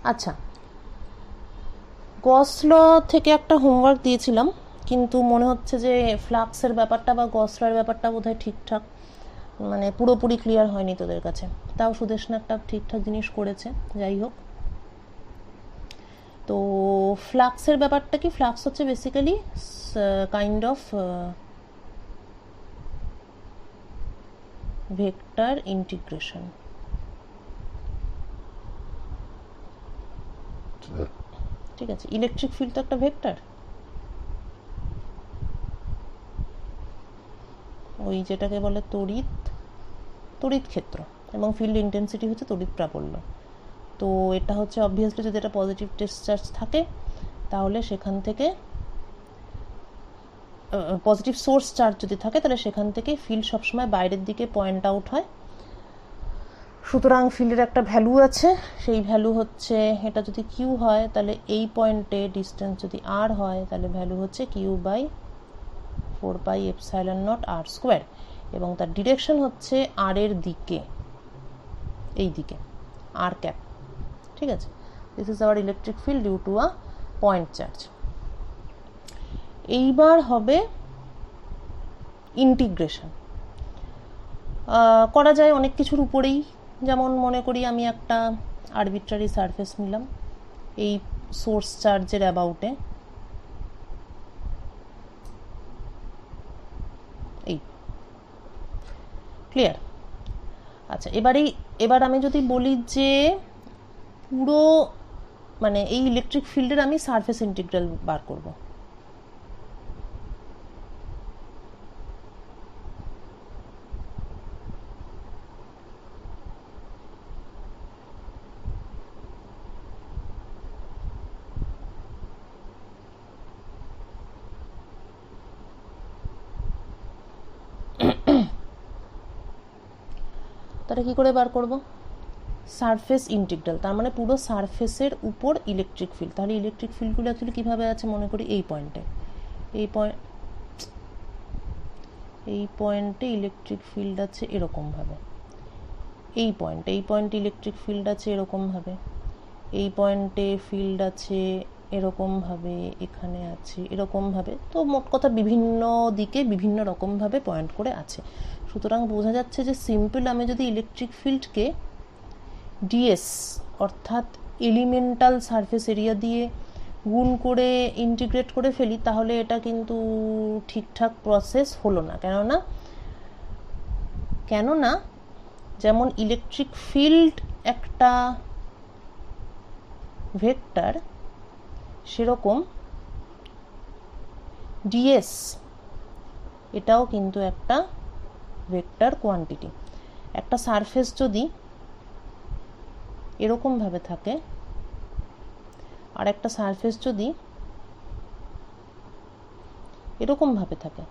আচ্ছা, গস ল থেকে একটা হোমওয়ার্ক দিয়েছিলাম, কিন্তু মনে হচ্ছে যে ফ্লাক্সের ব্যাপারটা বা গস লর ব্যাপারটা বোধহয় ঠিকঠাক মানে পুরোপুরি ক্লিয়ার হয়নি তোদের কাছে। তাও সুদেশনা একটা ঠিকঠাক জিনিস করেছে, যাই হোক। তো ফ্লাক্সের ব্যাপারটা কি, ফ্লাক্স হচ্ছে basically kind of vector integration. ঠিক আছে, ইলেকট্রিক ফিল্ড তো একটা ভেক্টর, ওই যেটাকে বলে তড়িৎ ক্ষেত্র, এবং ফিল্ড ইন্টেন্সিটি হচ্ছে তড়িৎ প্রাবল্য। তো এটা হচ্ছে অবভিয়াসলি যদি এটা পজিটিভ ডিসচার্জ থাকে তাহলে সেখান থেকে পজিটিভ সোর্স চার্জ যদি থাকে তাহলে সেখান থেকে ফিল্ড সবসময় বাইরের দিকে পয়েন্ট আউট হয়। সুতরাং ফিল্ডের একটা ভ্যালু আছে, সেই ভ্যালু হচ্ছে, এটা যদি কিউ হয় তাহলে এই পয়েন্টে ডিস্টেন্স যদি আর হয় তাহলে ভ্যালু হচ্ছে কিউ বাই 4πε0 আর স্কোয়ার, এবং তার ডিরেকশন হচ্ছে আর এর দিকে, এই দিকে আর ক্যাপ। ঠিক আছে, this is our electric field due to a point charge. এইবার হবে ইন্টিগ্রেশন। করা যায় অনেক কিছুর উপরেই, যেমন মনে করি আমি একটা আরবিট্রারি সারফেস নিলাম এই সোর্স চার্জের অ্যাবাউটে, এই ক্লিয়ার। আচ্ছা, এবার আমি যদি বলি যে পুরো মানে এই ইলেকট্রিক ফিল্ডের আমি সারফেস ইন্টিগ্রাল বার করব, তাহলে কি করে বার করব? সারফেস ইন্টিগ্রাল, তার মানে পুরো সারফেসের উপর ইলেকট্রিক ফিল্ড। তাহলে ইলেকট্রিক ফিল্ডগুলো অ্যাকচুয়ালি কীভাবে আছে মনে করি, এই পয়েন্টে, এই পয়েন্টে ইলেকট্রিক ফিল্ড আছে এরকমভাবে, এই পয়েন্টে ইলেকট্রিক ফিল্ড আছে এরকমভাবে, এই পয়েন্টে ফিল্ড আছে এরকমভাবে, এখানে আছে এরকমভাবে। তো মোট কথা বিভিন্ন দিকে বিভিন্ন রকমভাবে পয়েন্ট করে আছে। সুতরাং বোঝা যাচ্ছে যে সিম্পল আমি যদি ইলেকট্রিক ফিল্ডকে ডিএস অর্থাৎ এলিমেন্টাল সারফেস এরিয়া দিয়ে গুণ করে ইন্টিগ্রেট করে ফেলি তাহলে এটা কিন্তু ঠিকঠাক প্রসেস হলো না। কেননা যেমন ইলেকট্রিক ফিল্ড একটা ভেক্টর, সেরকম ডিএস এটাও কিন্তু একটা ভেক্টর কোয়ান্টিটি। একটা সারফেস যদি এরকমভাবে থাকে আর একটা সারফেস যদি এরকমভাবে থাকে,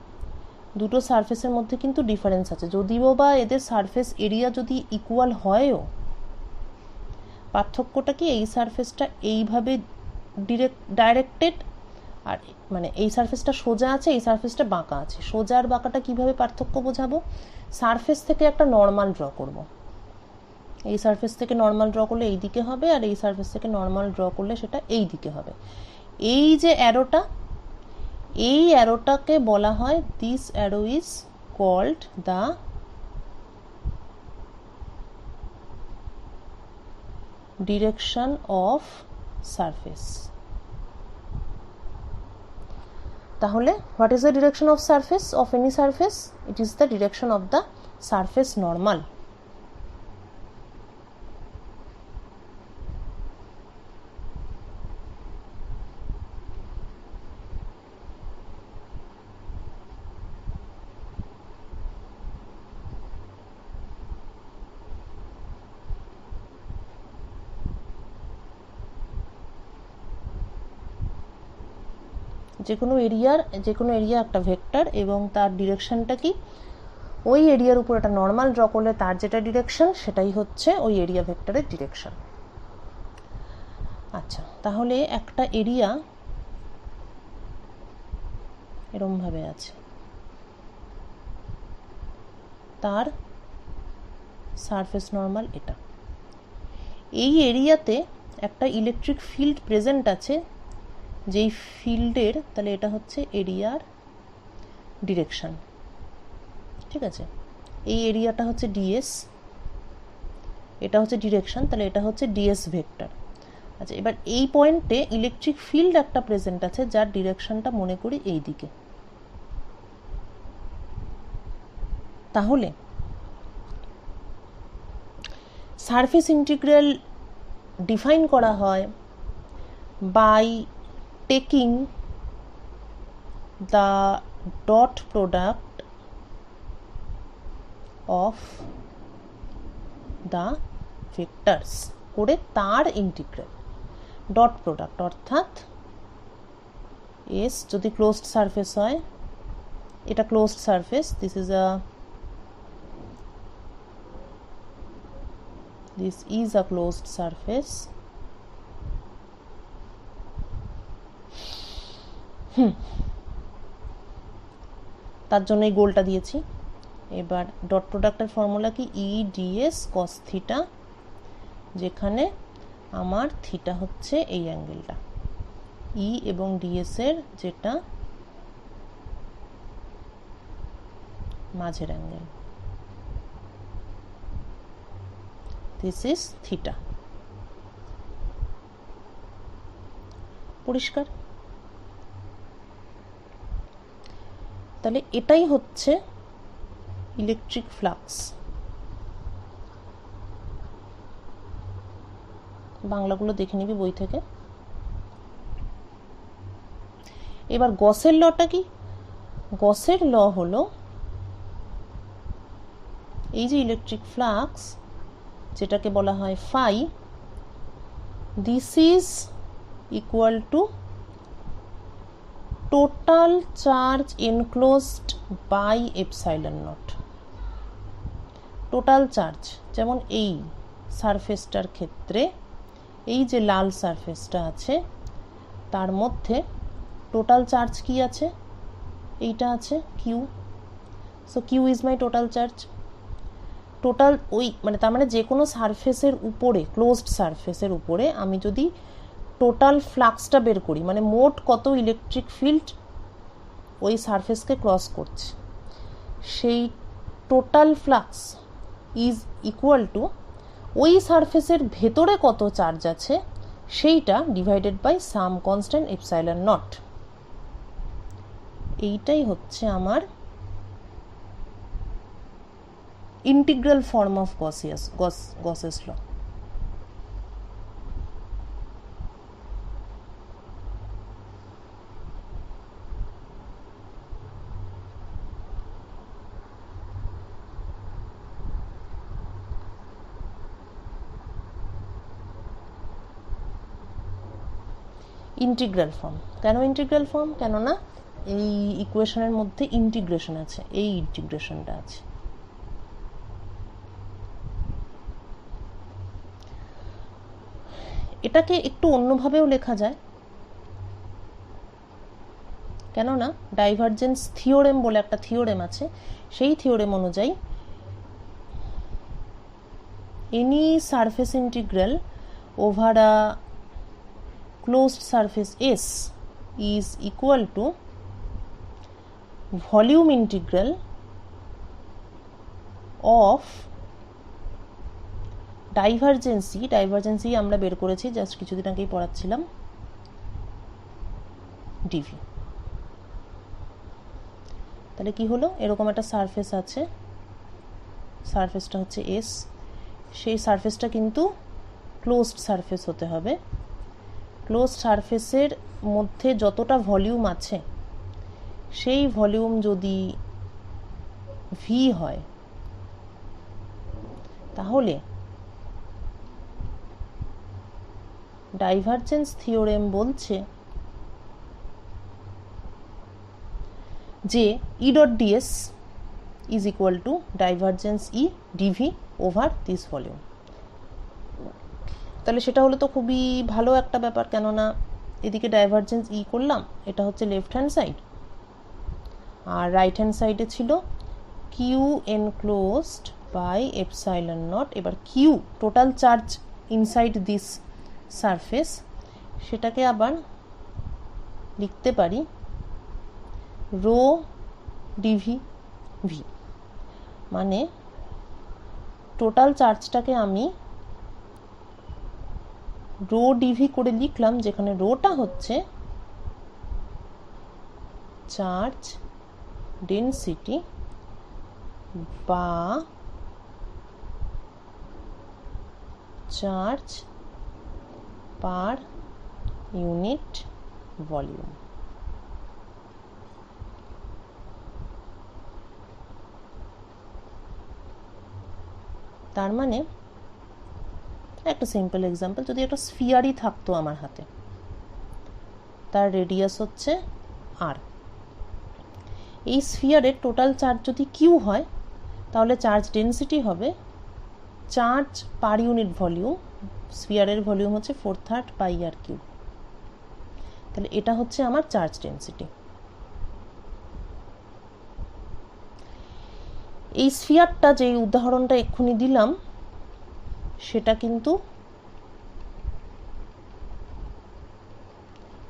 দুটো সারফেসের মধ্যে কিন্তু ডিফারেন্স আছে, যদিও বা এদের সারফেস এরিয়া যদি ইকুয়াল হয়ও, পার্থক্যটা কি, এই সারফেসটা এইভাবে ডাইরেক্টেড আর মানে এই সারফেসটা সোজা আছে, এই সারফেসটা বাঁকা আছে। সোজা আর বাঁকাটা কিভাবে পার্থক্য বোঝাবো, সারফেস থেকে একটা নর্মাল ড্র করব, এই সারফেস থেকে নর্মাল ড্র করলে এই দিকে হবে, আর এই সারফেস থেকে নর্মাল ড্র করলে সেটা এই দিকে হবে। এই যে অ্যারোটা, এই অ্যারোটাকে বলা হয়, this arrow is called the direction of surface. তাহলে what is the direction of surface of any surface? It is the direction of the surface normal. যে কোনো এরিয়া একটা ভেক্টর, এবং তার ডিরেকশনটা কি, ওই এরিয়ার উপর একটা নর্মাল ড্র করলে তার যেটা ডিরেকশন সেটাই হচ্ছে ওই এরিয়া ভেক্টরের ডিরেকশন। আচ্ছা, তাহলে একটা এরিয়া এরমভাবে আছে, তার সারফেস নর্মাল এটা, এই এরিয়াতে একটা ইলেকট্রিক ফিল্ড প্রেজেন্ট আছে, যেই ফিল্ডের তাহলে এটা হচ্ছে এরিয়ার ডিরেকশন, ঠিক আছে। এই এরিয়াটা হচ্ছে ডিএস, এটা হচ্ছে ডিরেকশন, তাহলে এটা হচ্ছে ডিএস ভেক্টর। আচ্ছা, এবার এই পয়েন্টে ইলেকট্রিক ফিল্ড একটা প্রেজেন্ট আছে যার ডিরেকশনটা মনে করি এই দিকে। তাহলে সারফেস ইন্টিগ্রাল ডিফাইন করা হয় by taking the dot product of the vectors করে তার ইন্টিগ্রাল। ডট প্রোডাক্ট অর্থাৎ এস যদি ক্লোজড সারফেস হয়, এটা closed surface, this is a closed surface, তার জন্য এই গোলটা দিয়েছি। এবার ডট প্রোডাক্টের ফর্মুলা কি, ই ডিএস কস থিটা, যেখানে আমার থিটা হচ্ছে এই অ্যাঙ্গেলটা, ই এবং ডিএস এর যেটা মাঝের অ্যাঙ্গেল, দিস ইজ থিটা। পরিষ্কার? তাহলে এটাই হচ্ছে ইলেকট্রিক ফ্লাক্স। বাংলাগুলো দেখে নিবি বই থেকে। এবার গসের লটা কি? গসের ল হলো এই যে ইলেকট্রিক ফ্লাক্স যেটাকে বলা হয় phi, this is equal to total charge enclosed by epsilon naught. Total charge, যেমন এই সারফেসটার ক্ষেত্রে এই যে লাল সারফেসটা আছে তার মধ্যে টোটাল চার্জ কি আছে, এইটা আছে Q. So Q is my total charge. Total ওই মানে তার মানে যে কোনো সারফেসের উপরে, ক্লোজড সারফেসের উপরে আমি যদি টোটাল ফ্লাক্সটা বের করি, মানে মোট কত ইলেকট্রিক ফিল্ড ওই সারফেসকে ক্রস করছে, সেই total flux is equal to ওই সারফেসের ভেতরে কত চার্জ আছে সেইটা divided by some constant epsilon naught. এইটাই হচ্ছে আমার integral form of Gauss's law. Integral form কেন? ইন্টিগ্রাল ফর্ম কেননা এই ইকুয়েশনের মধ্যে ইন্টিগ্রেশন আছে, এই ইন্টিগ্রেশনটা আছে। এটাকে একটু অন্যভাবেও লেখা যায়, কেননা ডাইভারজেন্স থিওরেম বলে একটা থিওরেম আছে, সেই থিওরেম অনুযায়ী any surface integral over a closed surface S is equal to volume integral of divergency আমরা বের করেছি জাস্ট কিছুদিন আগেই পড়াচ্ছিলাম, dv। তাহলে কি হলো, এরকম একটা সারফেস আছে, সারফেসটা হচ্ছে S, সেই সারফেসটা কিন্তু ক্লোজড সারফেস হতে হবে। ক্লোজ সারফেসের মধ্যে যতটা ভলিউম আছে সেই ভলিউম যদি ভি হয় তাহলে ডাইভারজেন্স থিওরেম বলছে যে E dot dS is equal to divergence E dV over this volume. তাহলে সেটা হলো তো খুবই ভালো একটা ব্যাপার, কেননা এদিকে ডাইভারজেন্স ই করলাম, এটা হচ্ছে লেফট হ্যান্ড সাইড, আর রাইট হ্যান্ড সাইডে ছিল Q enclosed by epsilon naught. এবার Q total charge inside this surface, সেটাকে আবার লিখতে পারি রো ডিভি ভি, মানে টোটাল চার্জটাকে আমি রো ডিভি করে লিখলাম, যেখানে রোটা হচ্ছে চার্জ ডেনসিটি বা চার্জ পার ইউনিট ভলিউম। তার মানে একটা সিম্পল এক্সাম্পল, যদি একটা স্ফিয়ারই থাকতো আমার হাতে, তার রেডিয়াস হচ্ছে আর, এই স্ফিয়ারের টোটাল চার্জ যদি কিউ হয়, তাহলে চার্জ ডেনসিটি হবে চার্জ পার ইউনিট ভলিউম, স্ফিয়ারের ভলিউম হচ্ছে 4/3 পাই আর কিউব, তাহলে এটা হচ্ছে আমার চার্জ ডেনসিটি। এই স্ফিয়ারটা যে উদাহরণটা এক্ষুনি দিলাম, সেটা কিন্তু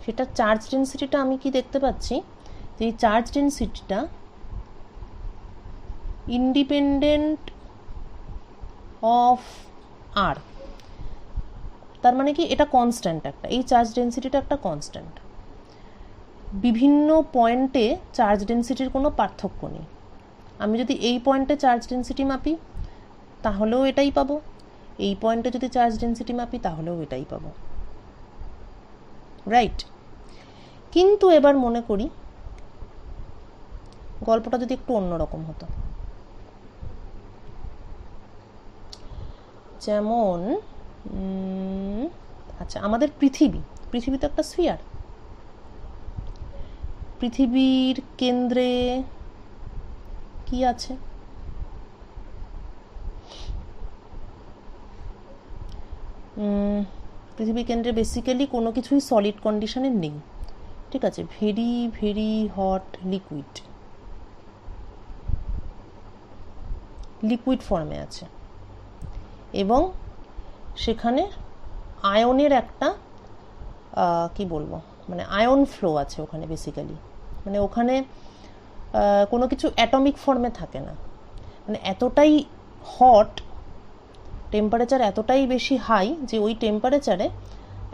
সেটা চার্জ ডেনসিটিটা আমি কি দেখতে পাচ্ছি, যে এই চার্জ ডেনসিটিটা ইন্ডিপেন্ডেন্ট অফ আর, তার মানে কি এটা কনস্ট্যান্ট একটা, এই চার্জ ডেনসিটিটা একটা কনস্ট্যান্ট, বিভিন্ন পয়েন্টে চার্জ ডেনসিটির কোনো পার্থক্য নেই। আমি যদি এই পয়েন্টে চার্জ ডেনসিটি মাপি তাহলেও এটাই পাবো, এই পয়েন্টে যদি চার্জ ডেনসিটি মাপি তাহলেও এটাই পাবো, রাইট? কিন্তু এবার মনে করি গল্পটা যদি একটু অন্যরকম হতো, যেমন আচ্ছা আমাদের পৃথিবী তো একটা স্ফিয়ার, পৃথিবীর কেন্দ্রে কি আছে? পৃথিবীর কেন্দ্রে বেসিক্যালি কোনো কিছুই সলিড কন্ডিশনে নেই, ঠিক আছে, ভেরি ভেরি হট লিকুইড ফর্মে আছে, এবং সেখানে আয়নের একটা কি বলবো, মানে আয়ন ফ্লো আছে ওখানে, বেসিক্যালি মানে ওখানে কোনো কিছু অ্যাটমিক ফর্মে থাকে না, মানে এতটাই হট, টেম্পারেচার এতটাই বেশি হাই যে ওই টেম্পারেচারে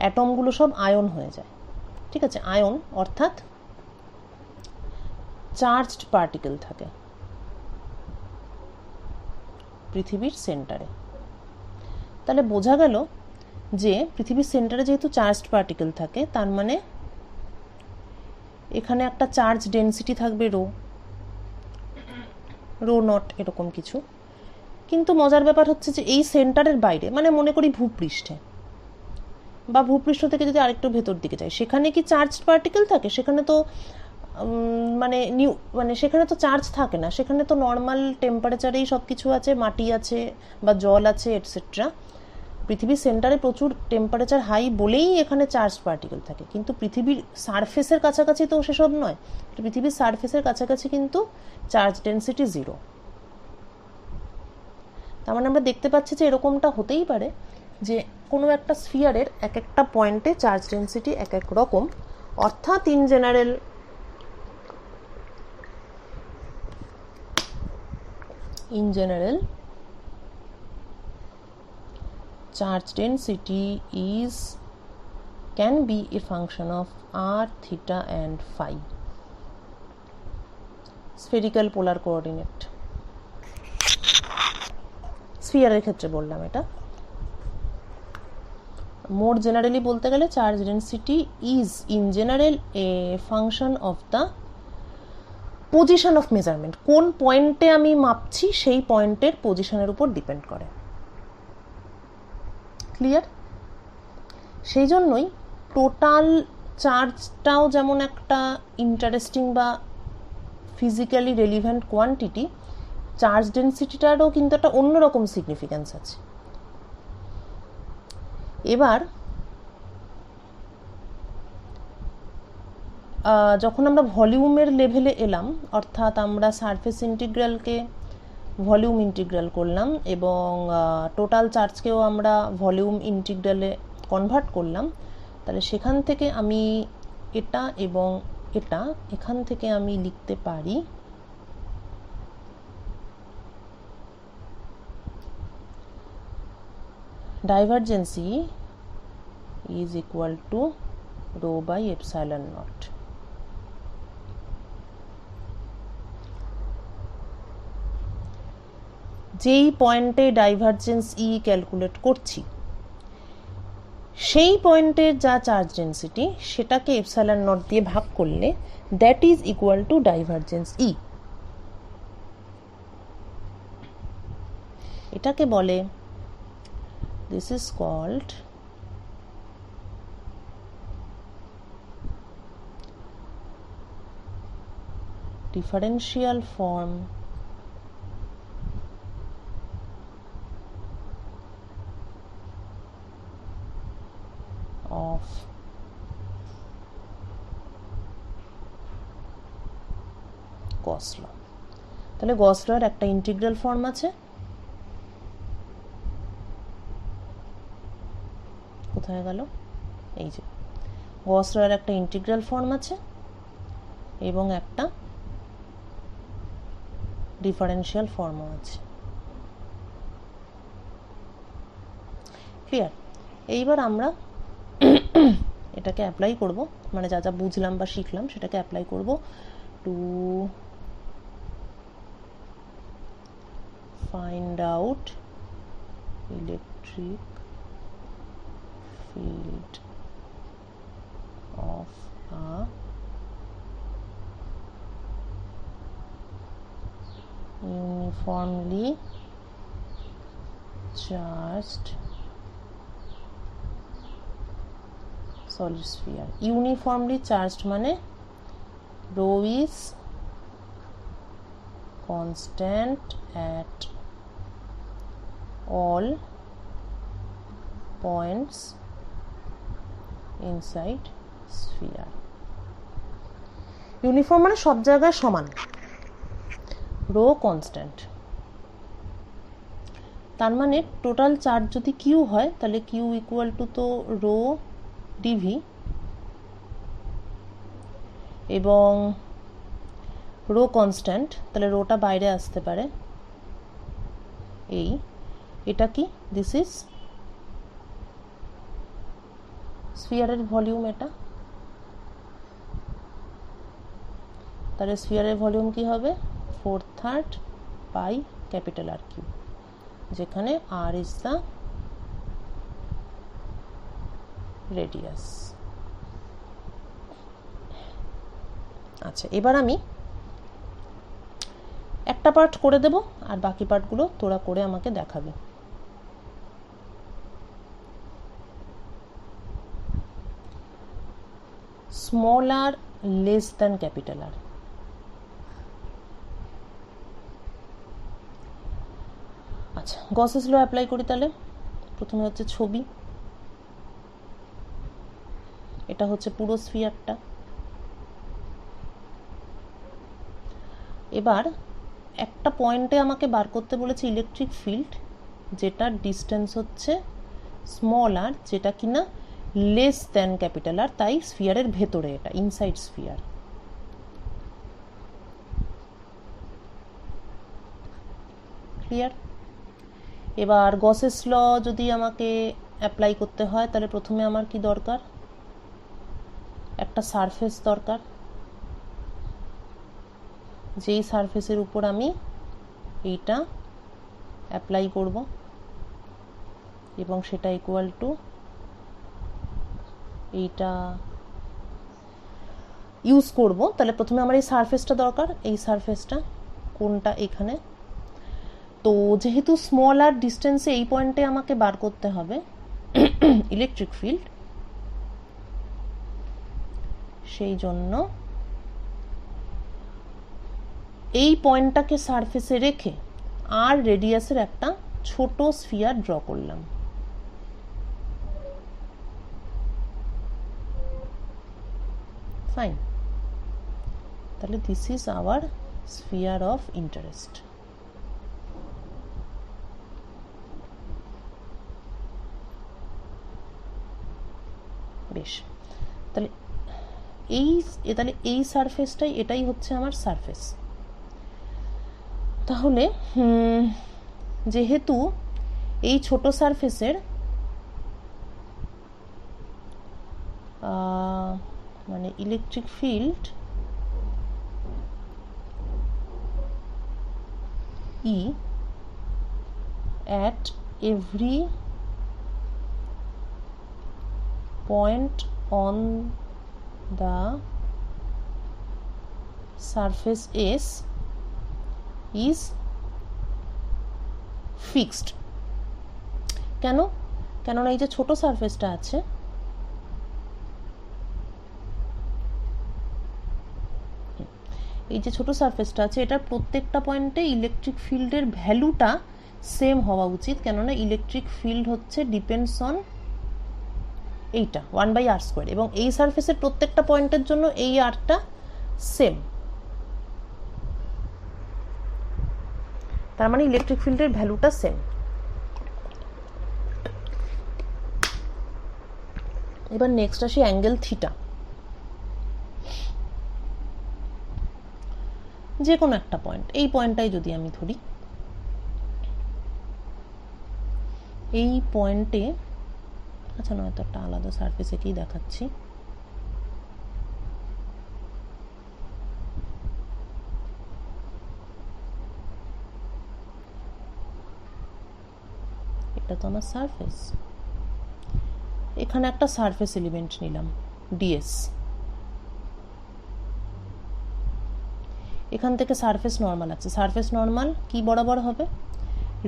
অ্যাটমগুলো সব আয়ন হয়ে যায়, ঠিক আছে, আয়ন অর্থাৎ চার্জড পার্টিকেল থাকে পৃথিবীর সেন্টারে। তাহলে বোঝা গেল যে পৃথিবীর সেন্টারে যেহেতু চার্জড পার্টিকেল থাকে, তার মানে এখানে একটা চার্জ ডেনসিটি থাকবে রো নট এরকম কিছু। কিন্তু মজার ব্যাপার হচ্ছে যে এই সেন্টারের বাইরে, মানে মনে করি ভূপৃষ্ঠে, বা ভূপৃষ্ঠ থেকে যদি আরেকটু ভেতর দিকে যাই, সেখানে কি চার্জড পার্টিকেল থাকে? সেখানে তো সেখানে তো চার্জ থাকে না, সেখানে তো নর্মাল টেম্পারেচারেই সব কিছু আছে, মাটি আছে বা জল আছে এটসেট্রা। পৃথিবীর সেন্টারে প্রচুর টেম্পারেচার হাই বলেই এখানে চার্জ পার্টিকেল থাকে, কিন্তু পৃথিবীর সারফেসের কাছাকাছি তো সেসব নয়, পৃথিবীর সারফেসের কাছাকাছি কিন্তু চার্জ ডেনসিটি 0। তার মানে আমরা দেখতে পাচ্ছি যে এরকমটা হতেই পারে যে কোনো একটা স্ফিয়ারের এক একটা পয়েন্টে চার্জ ডেনসিটি এক এক রকম, অর্থাৎ in general charge density can be a function of r, theta and phi, spherical polar coordinate, স্ফিয়ারের ক্ষেত্রে বললাম এটা। মোর জেনারেলি বলতে গেলে charge density is in general A function of the position of measurement, কোন পয়েন্টে আমি মাপছি সেই পয়েন্টের পজিশনের উপর ডিপেন্ড করে, ক্লিয়ার? সেই জন্যই টোটাল চার্জটাও যেমন একটা ইন্টারেস্টিং বা ফিজিক্যালি রেলিভেন্ট কোয়ান্টিটি, চার্জ ডেনসিটিটারও কিন্তু একটা অন্যরকম সিগনিফিক্যান্স আছে। এবার যখন আমরা ভলিউমের লেভেলে এলাম, অর্থাৎ আমরা সারফেস ইন্টিগ্রালকে ভলিউম ইন্টিগ্রাল করলাম এবং টোটাল চার্জকেও আমরা ভলিউম ইন্টিগ্রালে কনভার্ট করলাম, তাহলে সেখান থেকে আমি এটা এবং এটা এখান থেকে আমি লিখতে পারি divergence E is equal to rho by epsilon naught. যেই পয়েন্টে ডাইভারজেন্স E ক্যালকুলেট করছি সেই পয়েন্টের যা চার্জ ডেন্সিটি সেটাকে এপসাইলন নট দিয়ে ভাগ করলে that is equal to divergence E। এটাকে বলে, this is called differential form of Gauss law. তাহলে গস ল এর একটা ইন্টিগ্রাল ফর্ম আছে, কোথায় গেল, এই যে গস ল এর একটা ইন্টিগ্রাল ফর্ম আছে এবং একটা ডিফারেন্সিয়াল ফর্মও আছে। ক্লিয়ার? এইবার আমরা এটাকে অ্যাপ্লাই করব, মানে যা যা বুঝলাম বা শিখলাম সেটাকে অ্যাপ্লাই করব to find out electric field of a uniformly charged solid sphere. Uniformly charged মানে rho is constant at all points inside sphere. Uniform মানে সব জায়গায় সমান, রো কনস্ট্যান্ট। তার মানে টোটাল চার্জ যদি কিউ হয় তাহলে কিউ ইকুয়াল টু তো রো ডিভি, এবং রো কনস্ট্যান্ট, তাহলে রোটা বাইরে আসতে পারে, এই এটা কি, দিস ইজ স্ফিয়ারের ভলিউম, এটা তাহলে স্ফিয়ারের ভলিউম কি হবে 4/3 পাই ক্যাপিটাল আর কিউ, যেখানে আর ইজ দ্য রেডিয়াস। আচ্ছা, এবার আমি একটা পার্ট করে দেব আর বাকি পার্টগুলো তোরা করে আমাকে দেখাবি। স্মল আর লেস দ্যান ক্যাপিটাল আর। আচ্ছা, গসেস ল অ্যাপ্লাই করি। তাহলে প্রথমে হচ্ছে ছবি, এটা হচ্ছে পুরো স্ফিয়ারটা। এবার একটা পয়েন্টে আমাকে বার করতে বলেছে ইলেকট্রিক ফিল্ড, যেটার ডিস্টেন্স হচ্ছে স্মল আর, যেটা কিনা লেস দ্যান ক্যাপিটাল আর, তাই স্ফিয়ারের ভেতরে, এটা ইনসাইড স্ফিয়ার। ক্লিয়ার? এবার গসেস ল যদি আমাকে অ্যাপ্লাই করতে হয় তাহলে প্রথমে আমার কি দরকার, একটা সারফেস দরকার, যেই সারফেসের উপর আমি এইটা অ্যাপ্লাই করব এবং সেটা ইকুয়াল টু এইটা ইউজ করব। তাহলে প্রথমে আমার এই সারফেসটা দরকার, এই সারফেসটা কোনটা, এখানে। তো যেহেতু স্মল আর ডিস্টেন্সে এই পয়েন্টে আমাকে বার করতে হবে ইলেকট্রিক ফিল্ড, সেই জন্য এই পয়েন্টটাকে সারফেসে রেখে আর রেডিয়াসের একটা ছোট স্ফিয়ার ড্র করলাম। ফাইন, তাহলে this is hour sphere of interest. বেশ, তাহলে এই সারফেসটাই, এটাই হচ্ছে আমার সারফেস। তাহলে যেহেতু এই ছোট সারফেসের মানে electric field E at every point on the surface S is fixed. কেননা এই যে ছোট সারফেসটা আছে, এই যে ছোট সারফেসটা আছে, এটার প্রত্যেকটা পয়েন্টে ইলেকট্রিক ফিল্ডের ভ্যালুটা সেম হওয়া উচিত। কেননা ইলেকট্রিক ফিল্ড হচ্ছে ডিপেন্ডস অন এইটা 1/r², এবং এই সারফেসের প্রত্যেকটা পয়েন্টের জন্য এই আরটা সেম। তার মানে ইলেকট্রিক ফিল্ডের ভ্যালুটা সেম। এবার নেক্সট আসি অ্যাঙ্গেল থিটা। যে কোনো একটা পয়েন্ট, এই পয়েন্টটাই যদি আমি ধরি, এই পয়েন্টে, আচ্ছা নয়তো একটা আলাদা সারফেস একেই দেখাচ্ছি, এটা তো আমার সারফেস, এখানে একটা সারফেস এলিমেন্ট নিলাম ডিএস, এখান থেকে সারফেস নর্মাল আছে। সারফেস নর্মাল কি বরাবর হবে?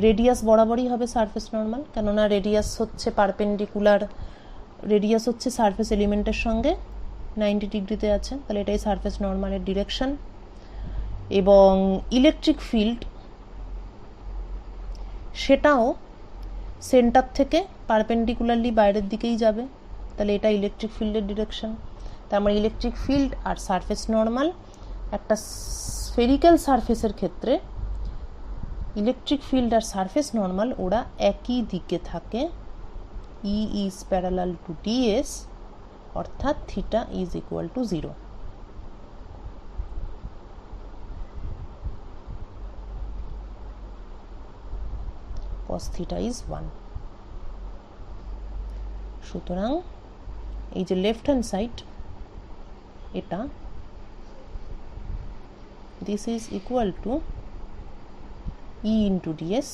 রেডিয়াস বরাবরই হবে সারফেস নর্মাল, কেননা রেডিয়াস হচ্ছে পারপেন্ডিকুলার, রেডিয়াস হচ্ছে সারফেস এলিমেন্টের সঙ্গে 90 ডিগ্রিতে আছে, তাহলে এটাই সারফেস নর্মালের ডিরেকশন। এবং ইলেকট্রিক ফিল্ড সেটাও সেন্টার থেকে পারপেন্ডিকুলারলি বাইরের দিকেই যাবে, তাহলে এটা ইলেকট্রিক ফিল্ডের ডিরেকশন। তার মানে ইলেকট্রিক ফিল্ড আর সারফেস নর্মাল, একটা স্ফেরিক্যাল সারফেসের ক্ষেত্রে ইলেকট্রিক ফিল্ড আর সারফেস নর্মাল ওরা একই দিকে থাকে। E is parallel to ds, অর্থাৎ theta is equal to 0। cos theta is 1। সুতরাং এই যে লেফট হ্যান্ড সাইড, এটা this is equal to E into ds।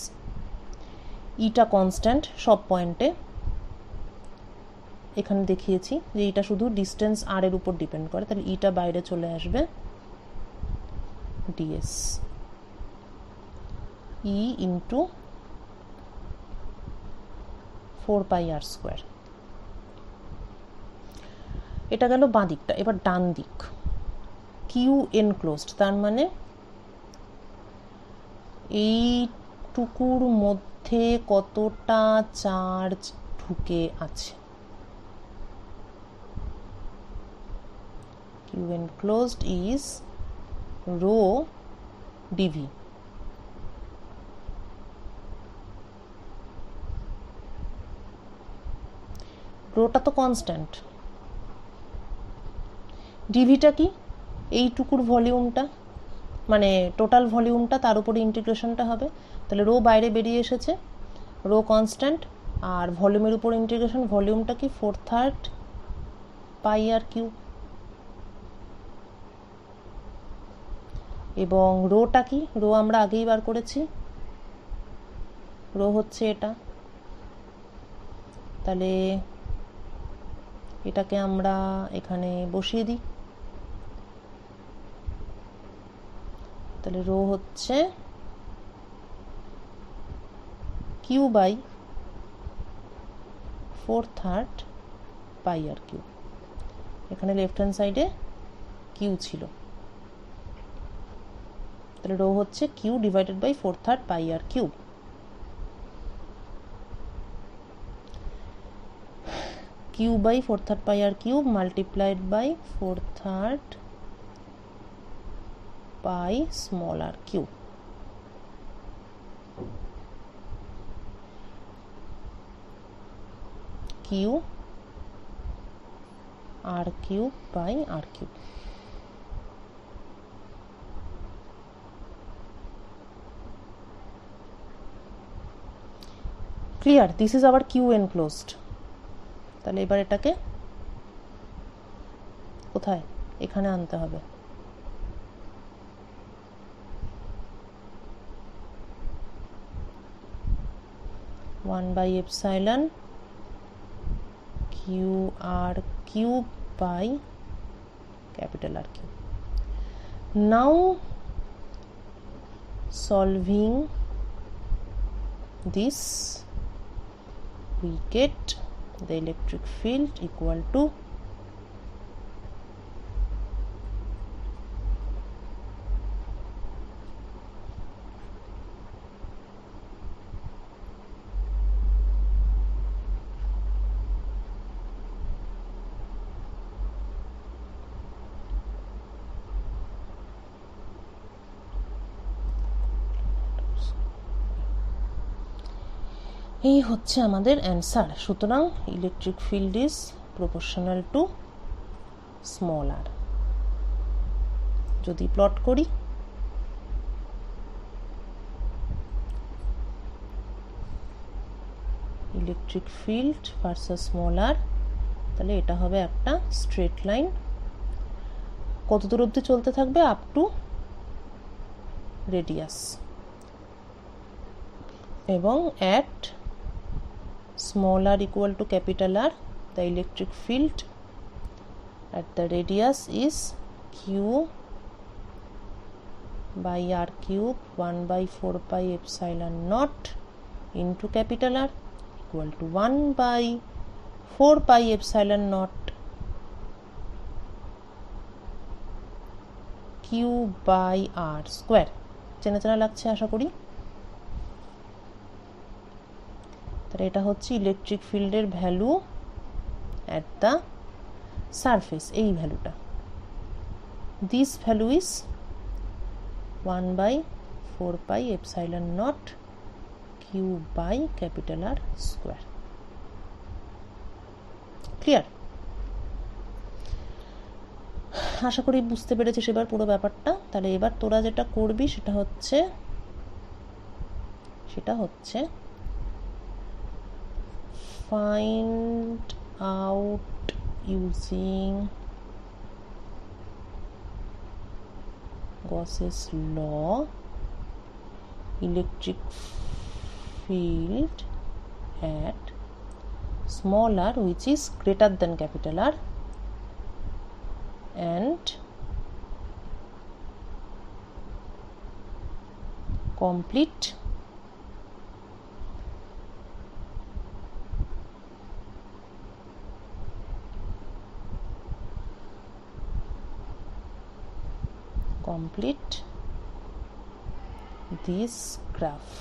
Eta constant সব পয়েন্টে, এখানে দেখিয়েছি যে এটা শুধু ডিস্টেন্স আর এর উপর ডিপেন্ড করে, তাহলে ইটা বাইরে চলে আসবে, ds E into 4πr²। এটা গেল বাঁ দিকটা। এবার ডান দিক, কিউ এনক্লোজড, তার মানে এইটুকুর মধ্যে কতটা চার্জ ঢুকে আছে। Q enclosed is rho dV. রোটা তো কনস্ট্যান্ট, ডিভিটা কি? এইটুকুর ভলিউমটা, মানে টোটাল ভলিউমটা, তার উপরে ইন্টিগ্রেশনটা হবে। তাহলে রো বাইরে বেরিয়ে এসেছে, রো কনস্ট্যান্ট, আর ভলিউমের উপর ইন্টিগ্রেশন, ভলিউমটা কি 4/3 πr3। এবং রোটা কি? রো আমরা আগেই বার করেছি, রো হচ্ছে এটা। তাহলে এটাকে আমরা এখানে বসিয়ে দিই, তাহলে রো হচ্ছে কিউ বাই 4/3 πr3। এখানে লেফট হ্যান্ড সাইডে কিউ ছিল, তাহলে রো হচ্ছে Q divided by 4/3 πr3। Q by 4/3 πr3 multiplied by 4/3 pi small R Q. Q r cube by r cube. Clear? This is our Q enclosed. তাহলে এবার এটাকে কোথায়? এখানে আনতে হবে। One by epsilon Q R cube by capital R cube. Now solving this, we get the electric field equal to এই হচ্ছে আমাদের অ্যান্সার। সুতরাং electric field is proportional to small R. যদি প্লট করি, electric field versus small R, তাহলে এটা হবে একটা স্ট্রেট লাইন। কত দূর অবধি চলতে থাকবে? Up to radius. এবং at small r equal to capital R, the electric field at the radius is q by r cube 1 by 4 pi epsilon naught into capital R equal to 1 by 4 pi epsilon naught q by r square। চেনা চেনা লাগছে আশা করি। তাহলে এটা হচ্ছে electric ফিল্ডের value at the surface, এই ভ্যালুটা। This value is 1 by 4 pi epsilon naught Q by capital R square. Clear? আশা করি বুঝতে পেরেছিস এবার পুরো ব্যাপারটা। তাহলে এবার তোরা যেটা করবি সেটা হচ্ছে find out using Gauss's law electric field at small r which is greater than capital R and complete this graph।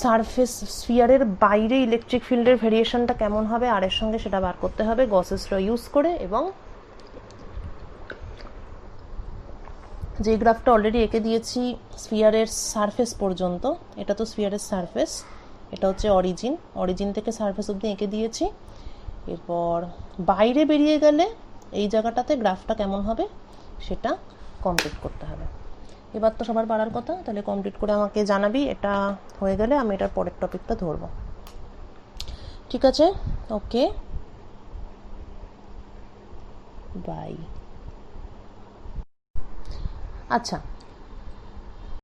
Surface স্ফিয়ারের বাইরে ইলেকট্রিক ফিল্ডের ভেরিয়েশনটা কেমন হবে আর এর সঙ্গে সেটা বার করতে হবে গসেস ল ইউজ করে। এবং যে গ্রাফটা অলরেডি এঁকে দিয়েছি স্ফিয়ারের সারফেস পর্যন্ত, এটা তো স্ফিয়ারের সারফেস, এটা হচ্ছে অরিজিন থেকে সারফেস অবধি এঁকে দিয়েছি। এরপর বাইরে বেরিয়ে গেলে এই জায়গাটাতে গ্রাফটা কেমন হবে সেটা কমপ্লিট করতে হবে। এবার তো সবার পারার কথা, তাহলে কমপ্লিট করে আমাকে জানাবি। এটা হয়ে গেলে আমি এটার পরের টপিকটা ধরব। ঠিক আছে? ওকে, বাই। আচ্ছা,